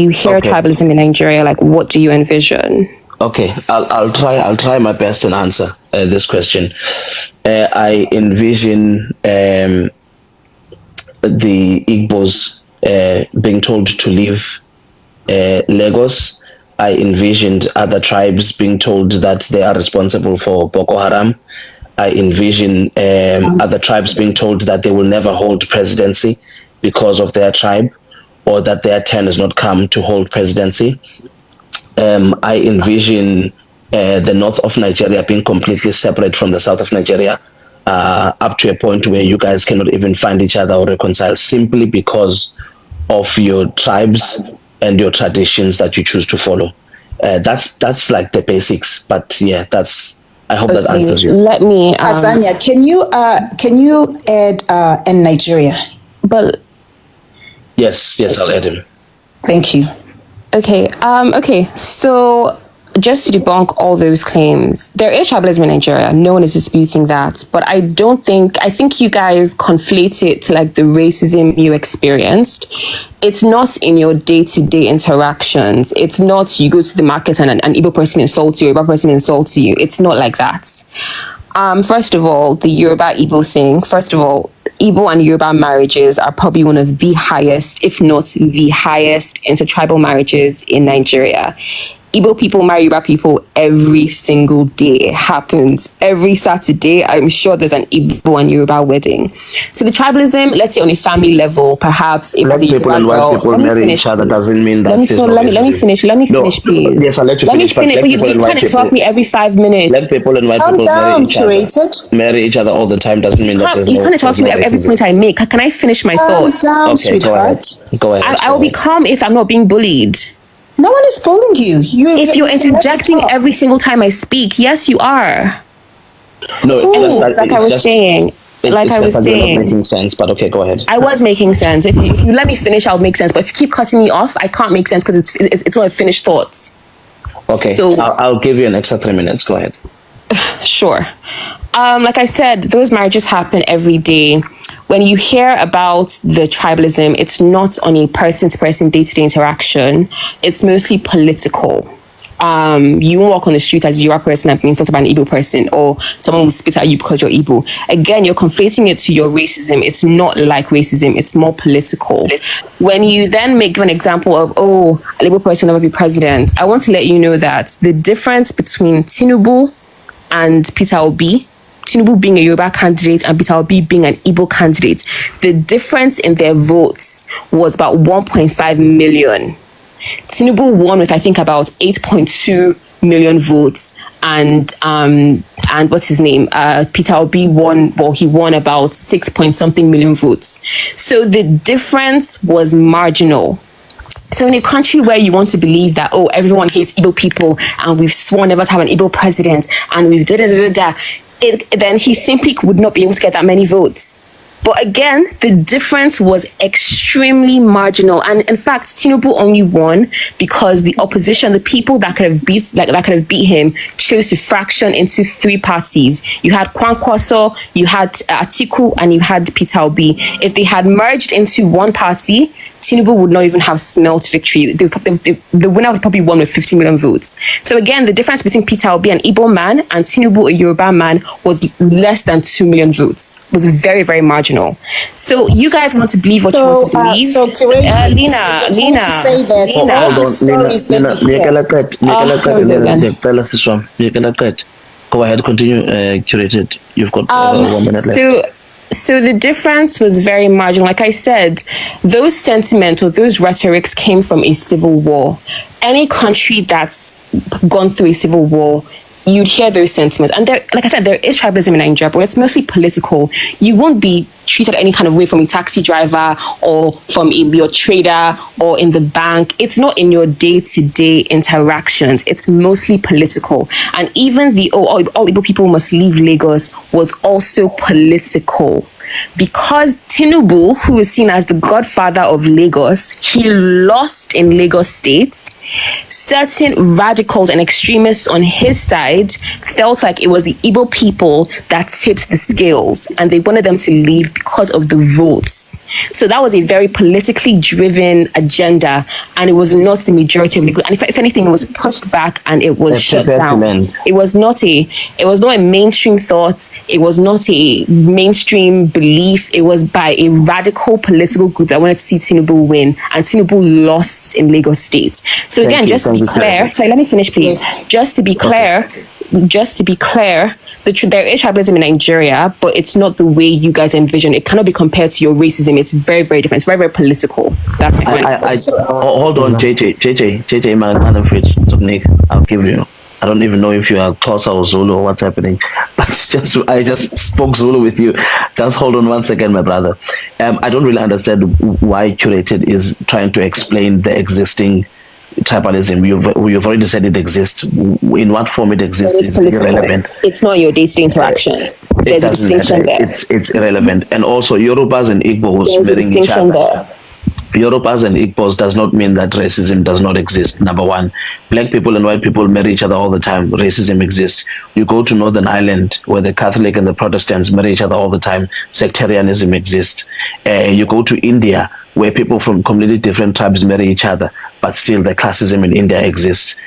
you hear tribalism in Nigeria, like what do you envision? Okay, I'll try my best and answer this question. I envision the Igbos being told to leave Lagos. I envisioned other tribes being told that they are responsible for Boko Haram. I envision other tribes being told that they will never hold presidency because of their tribe, or that their turn has not come to hold presidency. I envision the north of Nigeria being completely separate from the south of Nigeria, up to a point where you guys cannot even find each other or reconcile, simply because of your tribes and your traditions that you choose to follow. That's like the basics, but yeah, I hope that answers you. Let me Azania, can you add in Nigeria? But yes, I'll add him. Thank you. Okay, so just to debunk all those claims, there is tribalism in Nigeria. No one is disputing that. But I think you guys conflate it to like the racism you experienced. It's not in your day-to-day interactions. It's not you go to the market and an Igbo person insults you, or a Yoruba person insults you. It's not like that. First of all, the Yoruba-Igbo thing. First of all, Igbo and Yoruba marriages are probably one of the highest, if not the highest, intertribal marriages in Nigeria. Igbo people marry Yoruba people every single day. It happens every Saturday. I'm sure there's an Igbo and Yoruba wedding. So the tribalism, let's say on a family level, perhaps if black people and white people marry each other doesn't mean that let me finish, please. Yes, I'll let you finish. Let me finish, but you can't interrupt me every 5 minutes. Black people and white people marry each other all the time doesn't mean that you can't interrupt me at every point I make. Can I finish my thoughts? Down, sweetheart. Go ahead. I will be calm if I'm not being bullied. No one is bullying you. If you're interjecting every single time I speak, yes, you are. No, like I was saying. Not making sense, but okay, go ahead. I was making sense. If you let me finish, I'll make sense. But if you keep cutting me off, I can't make sense because it's not finished thoughts. Okay, so I'll give you an extra 3 minutes. Go ahead. Sure. Like I said, those marriages happen every day. When you hear about the tribalism, it's not on a person-to-person, day-to-day interaction. It's mostly political. You won't walk on the street as a Yoruba person and being insulted by an Igbo person, or someone will spit at you because you're Igbo. Again, you're conflating it to your racism. It's not like racism. It's more political. When you then give an example of, an Igbo person will never be president, I want to let you know that the difference between Tinubu and Peter Obi, Tinubu being a Yoruba candidate and Peter Obi being an Igbo candidate, the difference in their votes was about 1.5 million. Tinubu won with, I think, about 8.2 million votes, and what's his name? Peter Obi won about 6-point-something million votes. So the difference was marginal. So in a country where you want to believe that, everyone hates Igbo people and we've sworn never to have an Igbo president and we've then he simply would not be able to get that many votes. But again, the difference was extremely marginal. And in fact, Tinubu only won because the opposition, the people that could have beat him, chose to fraction into 3 parties. You had Kwankwaso, you had Atiku, and you had Peter Obi. If they had merged into one party, Tinubu would not even have smelt victory. The winner would probably won with 50 million votes. So again, the difference between Peter Obi, an Igbo man, and Tinubu, a Yoruba man, was less than 2 million votes. It was very, very marginal. So you guys want to believe what you want to believe. So Lina, say that go ahead, continue, curated. You've got 1 minute left. So the difference was very marginal. Like I said, those sentiments or those rhetorics came from a civil war. Any country that's gone through a civil war, you'd hear those sentiments. And there, like I said, there is tribalism in Nigeria, but it's mostly political. You won't be treated any kind of way from a taxi driver or from your trader or in the bank. It's not in your day-to-day interactions. It's mostly political. And even the all Igbo people must leave Lagos was also political. because Tinubu, who is seen as the godfather of Lagos, he lost in Lagos State. Certain radicals and extremists on his side felt like it was the Igbo people that tipped the scales, and they wanted them to leave because of the votes. So that was a very politically driven agenda, and it was not the majority of Lagos. And if anything, it was pushed back and it was shut down. It was not a mainstream thought. It was not a mainstream belief. It was by a radical political group that wanted to see Tinubu win, and Tinubu lost in Lagos State. So again, just to be clear, sorry, let me finish, please. Just to be clear, there is tribalism in Nigeria, but it's not the way you guys envision. It cannot be compared to your racism. It's very, very different. It's very, very political. That's my point. Hold on, JJ, man, kind of rich technique. I'll give you. I don't even know if you are Xhosa or Zulu or what's happening. I just spoke Zulu with you. Just hold on 1 second, my brother. I don't really understand why Curated is trying to explain the existing tribalism. You've already said it exists. In what form it exists is irrelevant. It's not your day-to-day interactions. There's a distinction there. It's irrelevant. And also, Yorubas and Igbos marrying each other. Yorubas and Igbos does not mean that racism does not exist. Number one, black people and white people marry each other all the time. Racism exists. You go to Northern Ireland where the Catholic and the Protestants marry each other all the time. Sectarianism exists. You go to India where people from completely different tribes marry each other, but still the classism in India exists.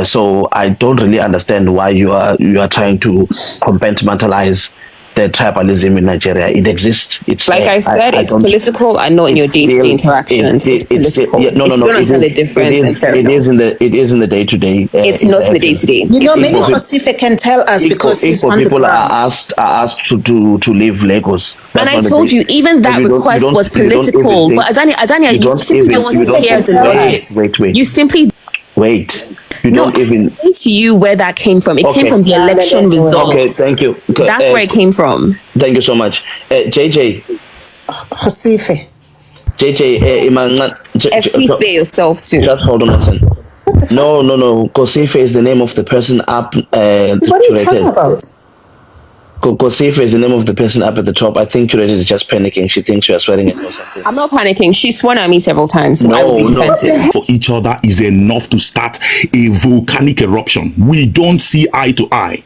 So I don't really understand why you are trying to compartmentalize the tribalism in Nigeria. It exists. It's like I said, it's political and not in your day-to-day interactions. It's political. No. You don't understand the difference. It is in the day-to-day. It's not in the day-to-day. Maybe Josife can tell us because he's on the people ground. are asked to leave Lagos. And I told you, even that request was political. But Azania, you simply don't want to hear the logic. Wait. You simply wait. You don't even say to you where that came from. It came from the election results. Okay, thank you. That's where it came from. Thank you so much. JJ. Josife. Josife yourself too. Just hold on a second. No. Josife is the name of the person up. What are you talking about? Josife is the name of the person up at the top. I think Curated is just panicking. She thinks you are swearing at her or something. I'm not panicking. She's sworn at me several times, so I will be defensive. For each other is enough to start a volcanic eruption. We don't see eye to eye.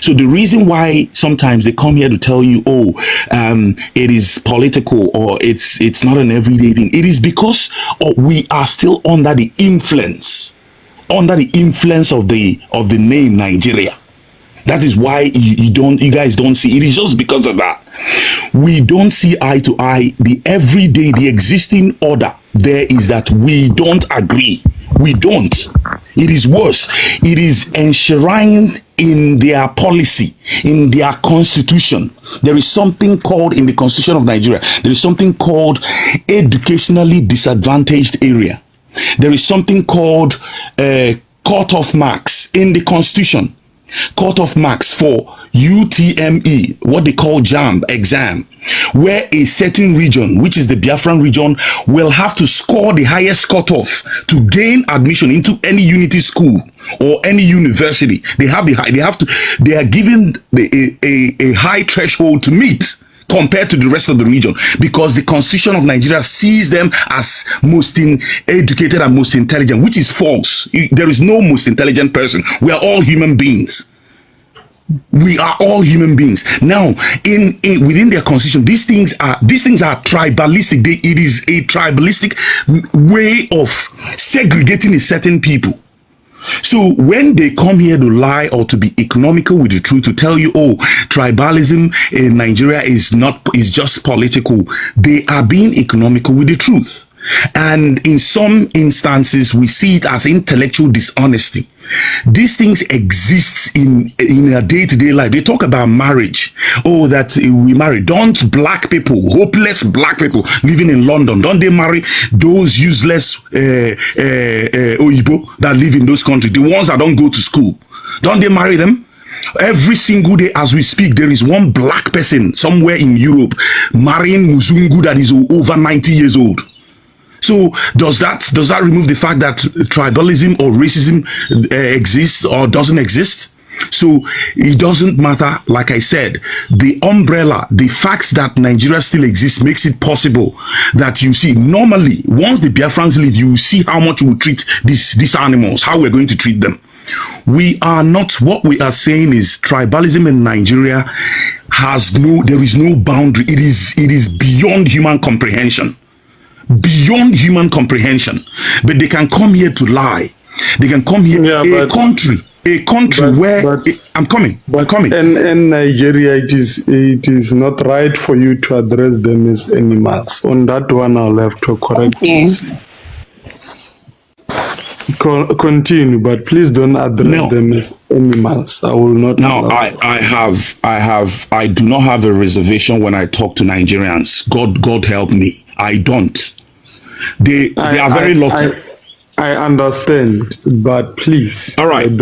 So the reason why sometimes they come here to tell you, it is political or it's not an everyday thing. It is because we are still under the influence of the name Nigeria. That is why you guys don't see. It is just because of that. We don't see eye to eye. The everyday, the existing order there is that we don't agree. We don't. It is worse. It is enshrined in their policy, in their constitution. There is something called, in the constitution of Nigeria, there is something called educationally disadvantaged area. There is something called cut-off marks in the constitution. Cut-off marks for UTME, what they call JAMB exam, where a certain region, which is the Biafran region, will have to score the highest cutoff to gain admission into any unity school or any university. They are given a high threshold to meet compared to the rest of the region, because the constitution of Nigeria sees them as most educated and most intelligent, which is false. There is no most intelligent person. We are all human beings. We are all human beings. Now, within their constitution, these things are tribalistic. It is a tribalistic way of segregating a certain people. So when they come here to lie or to be economical with the truth, to tell you, tribalism in Nigeria is just political, they are being economical with the truth. And in some instances, we see it as intellectual dishonesty. These things exist in a day-to-day life. They talk about marriage. That we marry. Don't black people, hopeless black people living in London, don't they marry those useless Oyibo that live in those countries, the ones that don't go to school? Don't they marry them? Every single day as we speak, there is one black person somewhere in Europe marrying Muzungu that is over 90 years old. So does that remove the fact that tribalism or racism exists or doesn't exist? So it doesn't matter, like I said, the umbrella, the fact that Nigeria still exists makes it possible that you see, normally, once the Biafrans leave, you see how much we treat these animals, how we're going to treat them. We are not, what we are saying is tribalism in Nigeria there is no boundary. It is beyond human comprehension. Beyond human comprehension. But they can come here to lie. They can come here, a country where I'm coming. In Nigeria, it is not right for you to address them as animals. On that one, I'll have to correct you. Continue, but please don't address them as animals. I will not. Now, I do not have a reservation when I talk to Nigerians. God help me. I don't. They are very lucky. I understand, but please. All right. In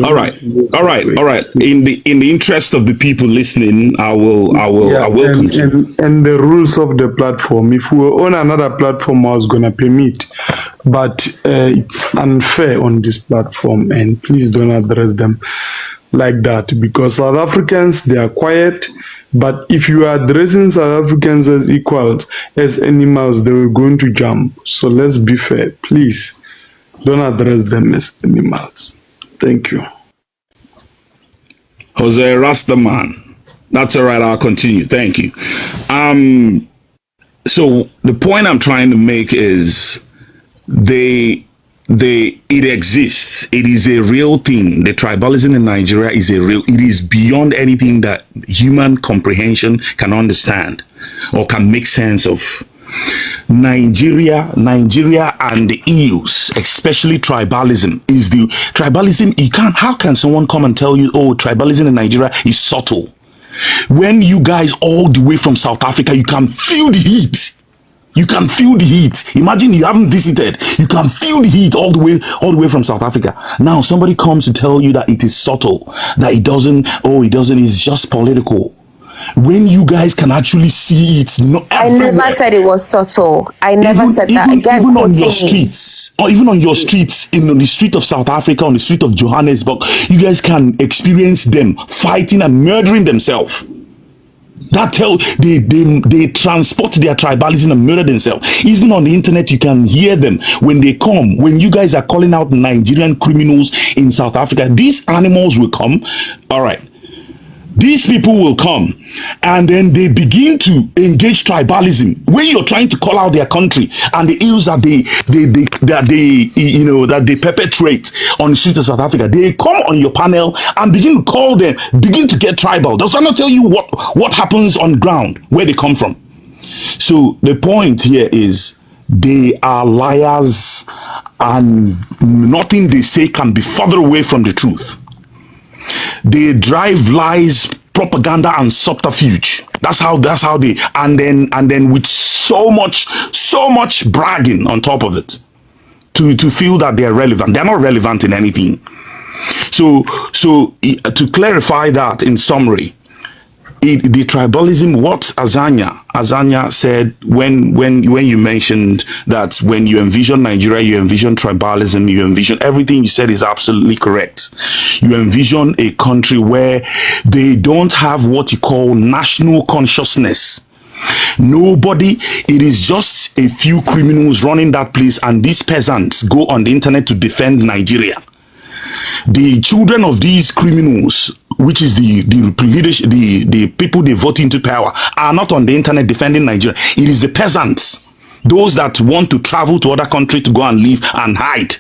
the interest of the people listening, I will continue. And the rules of the platform. If we were on another platform, I was gonna permit, but it's unfair on this platform, and please don't address them like that, because South Africans, they are quiet. But if you are addressing South Africans as equals, as animals, they were going to jump. So let's be fair, please. Don't address them as animals. Thank you. Jose Rastaman. That's all right. I'll continue. Thank you. So the point I'm trying to make is it exists. It is a real thing. The tribalism in Nigeria it is beyond anything that human comprehension can understand or can make sense of. Nigeria and the EUs, especially tribalism, how can someone come and tell you, oh, tribalism in Nigeria is subtle? When you guys all the way from South Africa, you can feel the heat. You can feel the heat. Imagine you haven't visited. You can feel the heat all the way from South Africa. Now somebody comes to tell you that it is subtle, that it doesn't, it's just political. When you guys can actually see it, I never said it was subtle. I never said that. Again, even on your streets, or even on your streets, on the street of South Africa, on the street of Johannesburg, you guys can experience them fighting and murdering themselves. They transport their tribalism and murder themselves. Even on the internet, you can hear them when they come. When you guys are calling out Nigerian criminals in South Africa, these animals will come. All right. These people will come and then they begin to engage tribalism when you're trying to call out their country and the ills that they perpetrate on the streets of South Africa. They come on your panel and begin to call them, begin to get tribal. Does that not tell you what happens on ground where they come from? So the point here is they are liars and nothing they say can be further away from the truth. They drive lies, propaganda, and subterfuge. That's how they and then with so much bragging on top of it to feel that they're relevant. They're not relevant in anything. So to clarify that in summary, the tribalism, what Azanya said when you mentioned that when you envision Nigeria, you envision tribalism, you envision everything you said is absolutely correct. You envision a country where they don't have what you call national consciousness. Nobody, it is just a few criminals running that place, and these peasants go on the internet to defend Nigeria. The children of these criminals, which is the leadership, the people they vote into power, are not on the internet defending Nigeria. It is the peasants, those that want to travel to other countries to go and live and hide,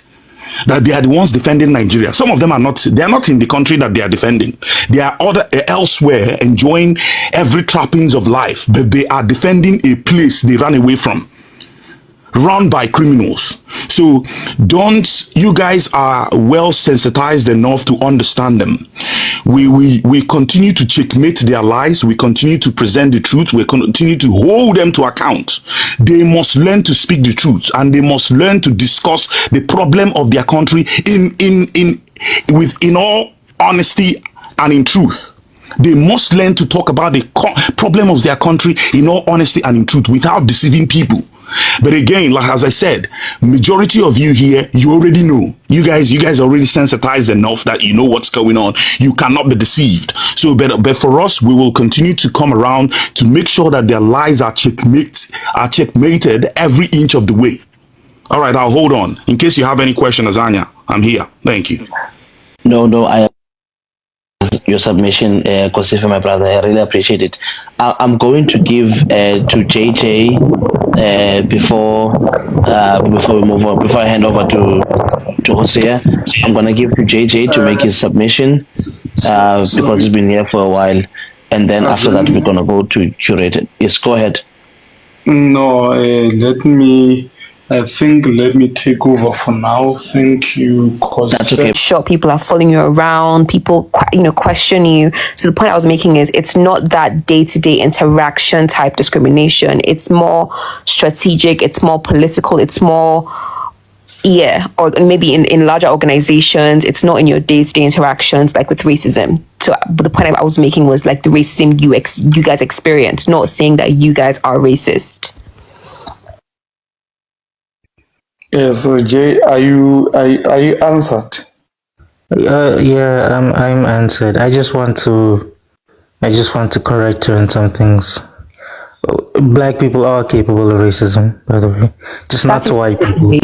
that they are the ones defending Nigeria. Some of them are not. They are not in the country that they are defending. They are elsewhere enjoying every trappings of life, but they are defending a place they ran away from, run by criminals. So you guys are well sensitized enough to understand them. We continue to checkmate their lies. We continue to present the truth. We continue to hold them to account. They must learn to speak the truth, and they must learn to discuss the problem of their country in all honesty and in truth. They must learn to talk about the problem of their country in all honesty and in truth without deceiving people. But again, like as I said, majority of you here, you already know. You guys already sensitized enough that you know what's going on. You cannot be deceived. So, but for us, we will continue to come around to make sure that their lies are checkmated every inch of the way. All right, I'll hold on. In case you have any question, Azania, I'm here. Thank you. No, I your submission, Kosife, my brother. I really appreciate it. I'm going to give to JJ before we move on. Before I hand over to Hosea, I'm gonna give to JJ to make his submission because he's been here for a while, and then after that we're gonna go to curated. Yes, go ahead. No, let me take over for now. Thank you. That's okay. Sure, people are following you around, people question you. So the point I was making is it's not that day-to-day interaction type discrimination. It's more strategic, it's more political, it's more or maybe in larger organizations. It's not in your day-to-day interactions like with racism. So the point I was making was like the racism you guys experience, not saying that you guys are racist. Yeah, so Jay, are you answered? Yeah, I'm answered. I just want to correct you on some things. Black people are capable of racism, by the way. Just not to white people.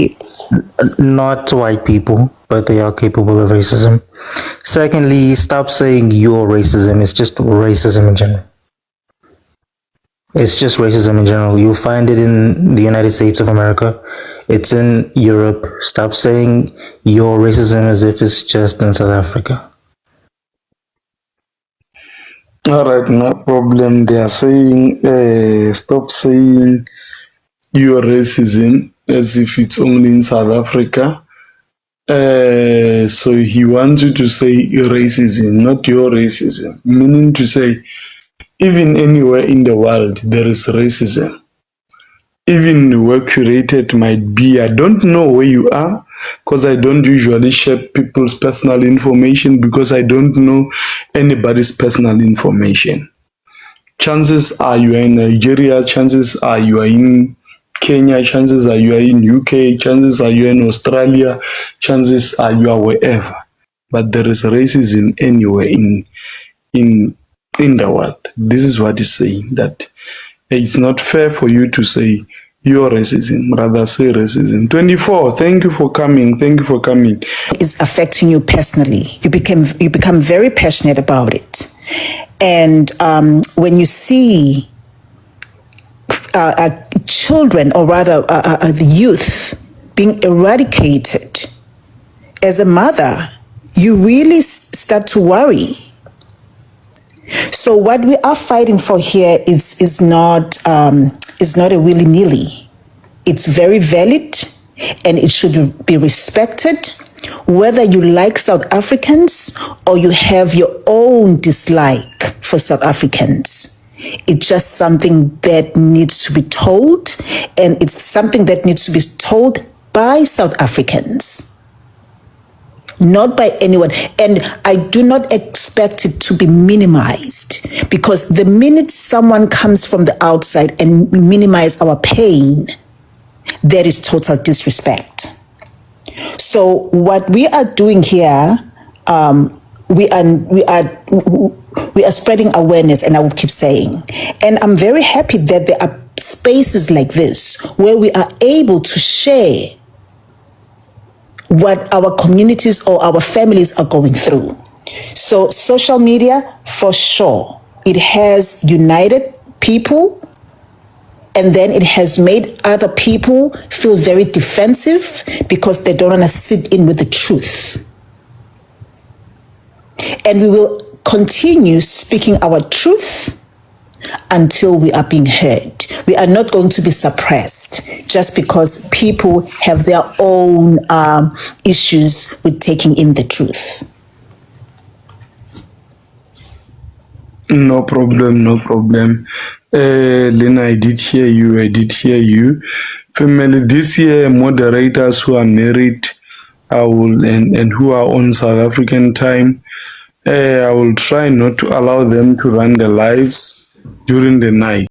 Not to white people, but they are capable of racism. Secondly, stop saying your racism. It's just racism in general. It's just racism in general. You'll find it in the United States of America. It's in Europe. Stop saying your racism as if it's just in South Africa. All right, no problem. They are saying, stop saying your racism as if it's only in South Africa. So he wants you to say racism, not your racism, meaning to say even anywhere in the world there is racism. Even where curated might be, I don't know where you are because I don't usually share people's personal information because I don't know anybody's personal information. Chances are you are in Nigeria, chances are you are in Kenya, chances are you are in UK, chances are you are in Australia, chances are you are wherever. But there is racism anywhere in the world. This is what he's saying, that it's not fair for you to say your racism, rather say racism. 24, thank you for coming. Is affecting you personally. You become very passionate about it. And when you see children, or rather the youth, being eradicated, as a mother, you really start to worry. So what we are fighting for here is not a willy-nilly. It's very valid and it should be respected, whether you like South Africans or you have your own dislike for South Africans. It's just something that needs to be told, and it's something that needs to be told by South Africans, not by anyone. And I do not expect it to be minimized, because the minute someone comes from the outside and minimize our pain, that is total disrespect. So what we are doing here, we are spreading awareness, and I will keep saying. And I'm very happy that there are spaces like this where we are able to share what our communities or our families are going through. So social media, for sure, it has united people, and then it has made other people feel very defensive because they don't want to sit in with the truth. And we will continue speaking our truth until we are being heard. We are not going to be suppressed just because people have their own issues with taking in the truth. No problem. Lena, I did hear you. Family, this year, moderators who are married, and who are on South African time, I will try not to allow them to run their lives during the night.